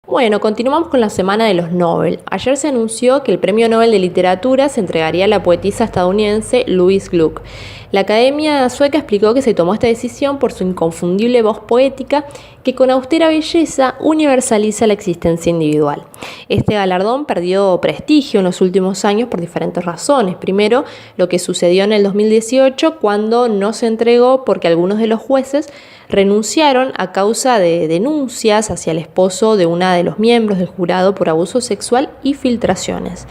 Bueno, continuamos con la semana de los Nobel. Ayer se anunció que el Premio Nobel de Literatura se entregaría a la poetisa estadounidense Louise Gluck. La Academia Sueca explicó que se tomó esta decisión por su inconfundible voz poética que con austera belleza universaliza la existencia individual. Este galardón perdió prestigio en los últimos años por diferentes razones. Primero, lo que sucedió en el 2018 cuando no se entregó porque algunos de los jueces renunciaron a causa de denuncias hacia el esposo de una de los miembros del jurado por abuso sexual y filtraciones.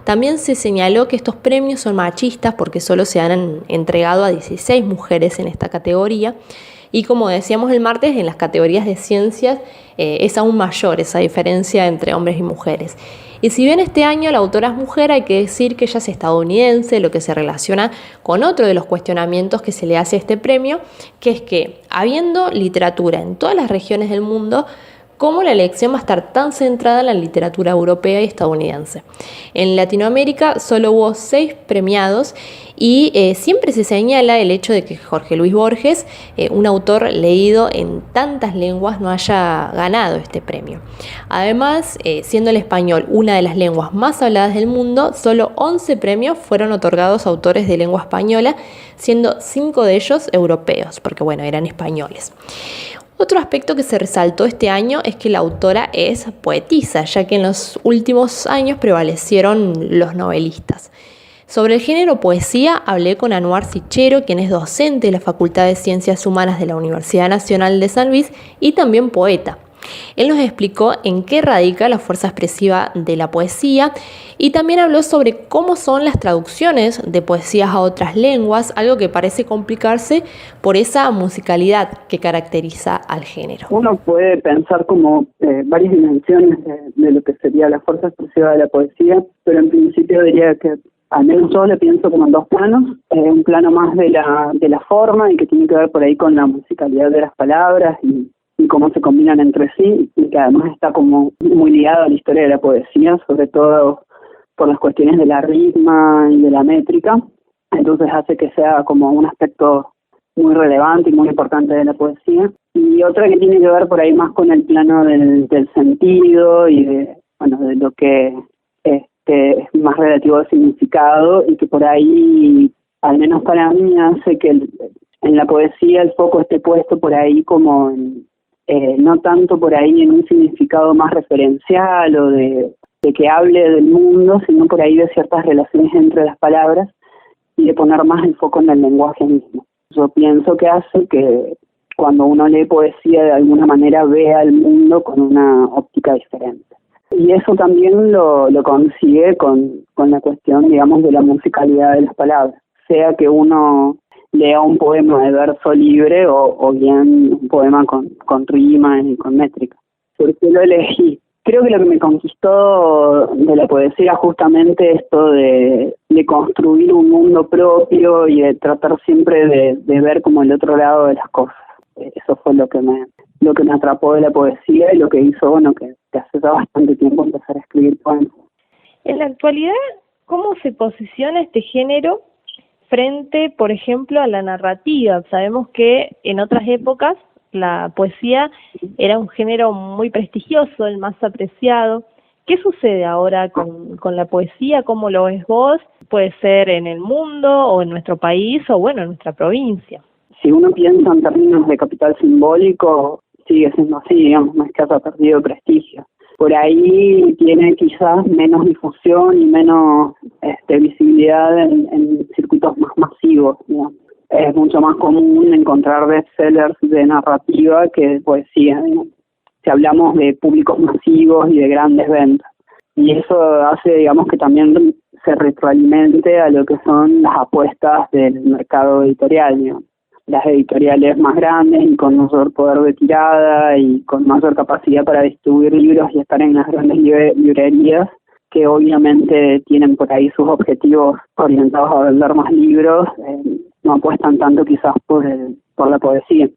También se señaló que estos premios son machistas porque solo se han entregado a 16 mujeres en esta categoría y, como decíamos el martes, en las categorías de ciencias es aún mayor esa diferencia entre hombres y mujeres. Y si bien este año la autora es mujer, hay que decir que ella es estadounidense, lo que se relaciona con otro de los cuestionamientos que se le hace a este premio, que es que, habiendo literatura en todas las regiones del mundo, ¿cómo la elección va a estar tan centrada en la literatura europea y estadounidense? En Latinoamérica solo hubo 6 premiados y siempre se señala el hecho de que Jorge Luis Borges, un autor leído en tantas lenguas, no haya ganado este premio. Además, siendo el español una de las lenguas más habladas del mundo, solo 11 premios fueron otorgados a autores de lengua española, siendo 5 de ellos europeos, porque bueno, eran españoles. Otro aspecto que se resaltó este año es que la autora es poetisa, ya que en los últimos años prevalecieron los novelistas. Sobre el género poesía hablé con Anuar Sichero, quien es docente de la Facultad de Ciencias Humanas de la Universidad Nacional de San Luis y también poeta. Él nos explicó en qué radica la fuerza expresiva de la poesía y también habló sobre cómo son las traducciones de poesías a otras lenguas, algo que parece complicarse por esa musicalidad que caracteriza al género. Uno puede pensar como varias dimensiones de lo que sería la fuerza expresiva de la poesía, pero en principio diría que al menos yo le pienso como en dos planos, un plano más de la forma y que tiene que ver por ahí con la musicalidad de las palabras y cómo se combinan entre sí, y que además está como muy ligado a la historia de la poesía, sobre todo por las cuestiones de la ritma y de la métrica. Entonces hace que sea como un aspecto muy relevante y muy importante de la poesía. Y otra que tiene que ver por ahí más con el plano del sentido y de lo que es más relativo al significado, y que por ahí, al menos para mí, hace que en la poesía el foco esté puesto por ahí como no tanto por ahí en un significado más referencial o de que hable del mundo, sino por ahí de ciertas relaciones entre las palabras y de poner más el foco en el lenguaje mismo. Yo pienso que hace que cuando uno lee poesía de alguna manera vea el mundo con una óptica diferente. Y eso también lo consigue con la cuestión, digamos, de la musicalidad de las palabras. Sea que uno lea un poema de verso libre o bien un poema con rima y con métrica. ¿Por qué lo elegí? Creo que lo que me conquistó de la poesía es justamente esto de construir un mundo propio y de tratar siempre de ver como el otro lado de las cosas. Eso fue lo que me atrapó de la poesía y lo que hizo, que hace ya bastante tiempo empezar a escribir poemas. En la actualidad, ¿cómo se posiciona este género frente, por ejemplo, a la narrativa? Sabemos que en otras épocas la poesía era un género muy prestigioso, el más apreciado. ¿Qué sucede ahora con la poesía? ¿Cómo lo ves vos? Puede ser en el mundo o en nuestro país o, en nuestra provincia. Si uno piensa en términos de capital simbólico, sigue siendo así, digamos, no es que haya perdido prestigio. Por ahí tiene quizás menos difusión y menos visibilidad en circuitos más masivos, digamos. Es mucho más común encontrar bestsellers de narrativa que de poesía, digamos, si hablamos de públicos masivos y de grandes ventas. Y eso hace, digamos, que también se retroalimente a lo que son las apuestas del mercado editorial, digamos. Las editoriales más grandes y con mayor poder de tirada y con mayor capacidad para distribuir libros y estar en las grandes librerías, que obviamente tienen por ahí sus objetivos orientados a vender más libros, no apuestan tanto quizás por la poesía.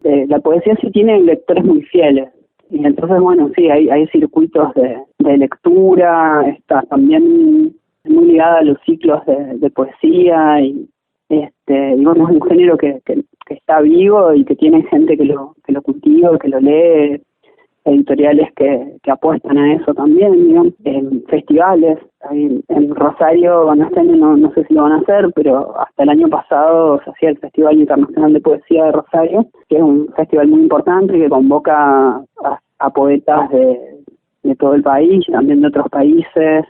La poesía sí tiene lectores muy fieles, y entonces sí, hay circuitos de lectura, está también muy ligada a los ciclos de poesía y es un género que está vivo y que tiene gente que lo cultiva, que lo lee editoriales que apuestan a eso también, digamos, en festivales. En Rosario, bueno, este año no sé si lo van a hacer, pero hasta el año pasado se hacía el Festival Internacional de Poesía de Rosario, que es un festival muy importante que convoca a poetas de todo el país, también de otros países.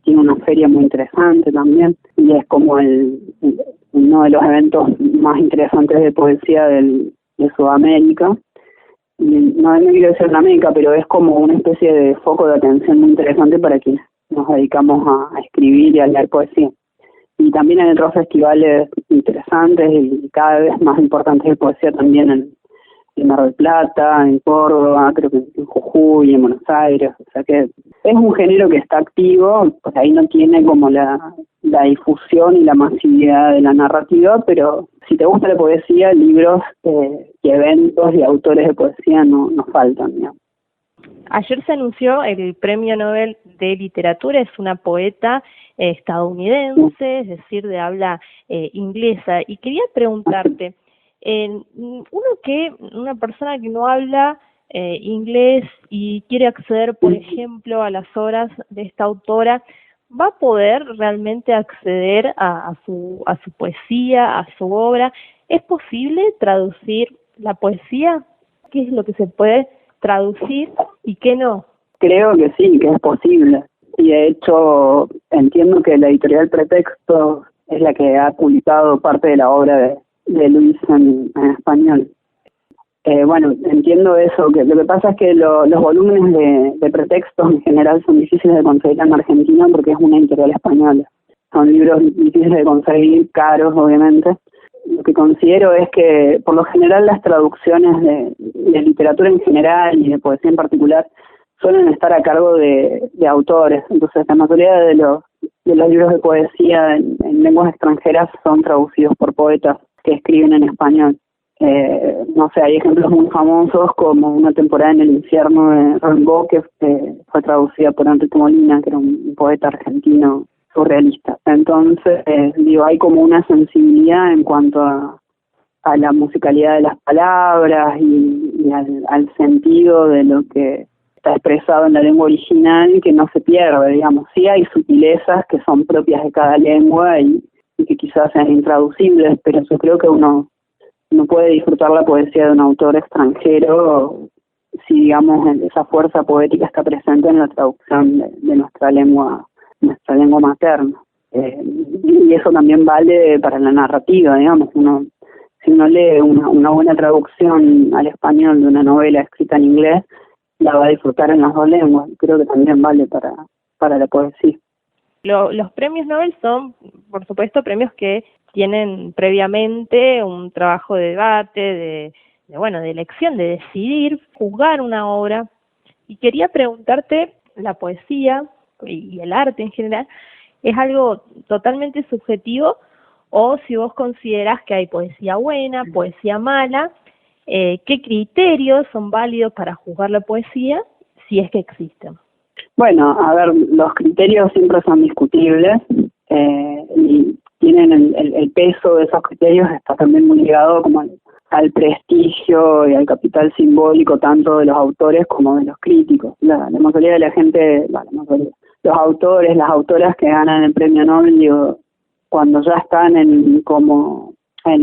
Tiene una feria muy interesante también, y es como uno de los eventos más interesantes de poesía de Sudamérica. Y no quiero decir en América, pero es como una especie de foco de atención muy interesante para quienes nos dedicamos a escribir y a leer poesía. Y también hay otros festivales interesantes y cada vez más importantes de poesía también en Mar del Plata, en Córdoba, creo que en Jujuy, en Buenos Aires. O sea que es un género que está activo, pues ahí no tiene como la difusión y la masividad de la narrativa, pero si te gusta la poesía, libros y eventos y autores de poesía no faltan, digamos. Ayer se anunció el Premio Nobel de Literatura, es una poeta estadounidense, es decir, de habla inglesa, y quería preguntarte, una persona que no habla inglés y quiere acceder, por ejemplo, a las obras de esta autora, ¿va a poder realmente acceder a su poesía, a su obra? ¿Es posible traducir la poesía? ¿Qué es lo que se puede traducir y qué no? Creo que sí, que es posible. Y de hecho entiendo que la editorial Pretexto es la que ha publicado parte de la obra de Luis en español. Bueno, entiendo eso, que lo que pasa es que los volúmenes de Pretexto en general son difíciles de conseguir en Argentina porque es una editorial española. Son libros difíciles de conseguir, caros obviamente. Lo que considero es que por lo general las traducciones de literatura en general y de poesía en particular suelen estar a cargo de autores. Entonces la mayoría de los libros de poesía en lenguas extranjeras son traducidos por poetas que escriben en español. No sé, hay ejemplos muy famosos como Una temporada en el infierno de Rimbaud, que fue traducida por Enrique Molina, que era un poeta argentino surrealista. Entonces, hay como una sensibilidad en cuanto a la musicalidad de las palabras y al sentido de lo que está expresado en la lengua original que no se pierde, digamos. Sí hay sutilezas que son propias de cada lengua y que quizás sean intraducibles, pero yo creo que uno puede disfrutar la poesía de un autor extranjero si, digamos, esa fuerza poética está presente en la traducción de nuestra lengua materna. Y eso también vale para la narrativa, digamos. Si uno lee una buena traducción al español de una novela escrita en inglés, la va a disfrutar en las dos lenguas. Creo que también vale para la poesía. Los premios Nobel son, por supuesto, premios que tienen previamente un trabajo de debate, de elección, de decidir, juzgar una obra. Y quería preguntarte, la poesía y el arte en general, ¿es algo totalmente subjetivo o si vos considerás que hay poesía buena, poesía mala? ¿Qué criterios son válidos para juzgar la poesía, si es que existen? Bueno, a ver, los criterios siempre son discutibles y tienen el peso de esos criterios está también muy ligado como al prestigio y al capital simbólico tanto de los autores como de los críticos. La mayoría de la gente, los autores, las autoras que ganan el premio Nobel, cuando ya están en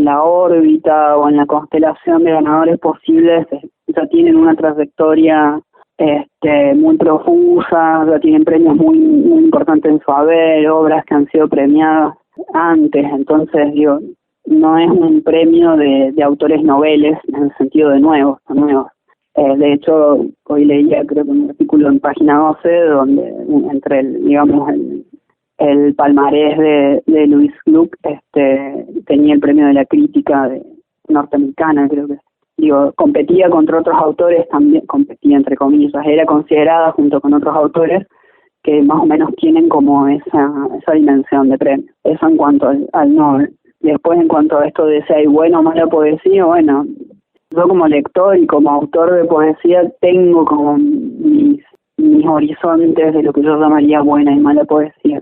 la órbita o en la constelación de ganadores posibles, ya tienen una trayectoria muy profusa, ya tienen premios muy, muy importantes en su haber, obras que han sido premiadas antes. Entonces, no es un premio de autores noveles en el sentido de nuevos. De hecho, hoy leía, creo que un artículo en Página 12, donde entre el palmarés de Louis Gluck tenía el premio de la crítica norteamericana, creo que. Competía contra otros autores, también competía entre comillas, era considerada junto con otros autores que más o menos tienen como esa dimensión de premio. Eso en cuanto al Nobel. Después, en cuanto a esto de si hay buena o mala poesía, bueno, yo como lector y como autor de poesía tengo como mis horizontes de lo que yo llamaría buena y mala poesía.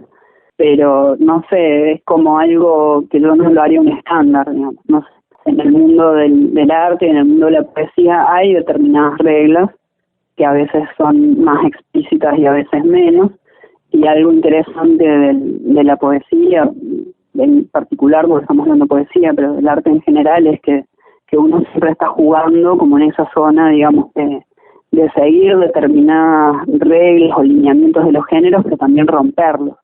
Pero, no sé, es como algo que yo no lo haría un estándar, digamos, no sé. En el mundo del arte y en el mundo de la poesía hay determinadas reglas que a veces son más explícitas y a veces menos. Y algo interesante de la poesía, en particular, porque estamos hablando de poesía, pero del arte en general, es que uno siempre está jugando como en esa zona, digamos, de seguir determinadas reglas o lineamientos de los géneros, pero también romperlos.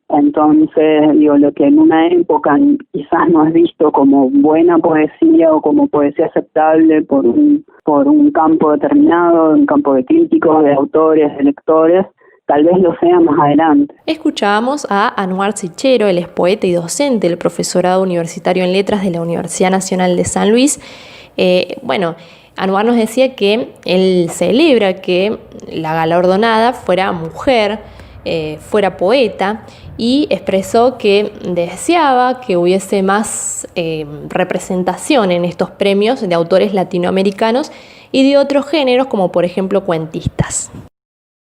Entonces, digo, lo que en una época quizás no es visto como buena poesía o como poesía aceptable por un campo determinado, un campo de críticos, de autores, de lectores, tal vez lo sea más adelante. Escuchábamos a Anwar Sichero, él es poeta y docente del profesorado universitario en letras de la Universidad Nacional de San Luis. Anwar nos decía que él celebra que la galardonada fuera mujer, fuera poeta, y expresó que deseaba que hubiese más representación en estos premios de autores latinoamericanos y de otros géneros, como por ejemplo cuentistas.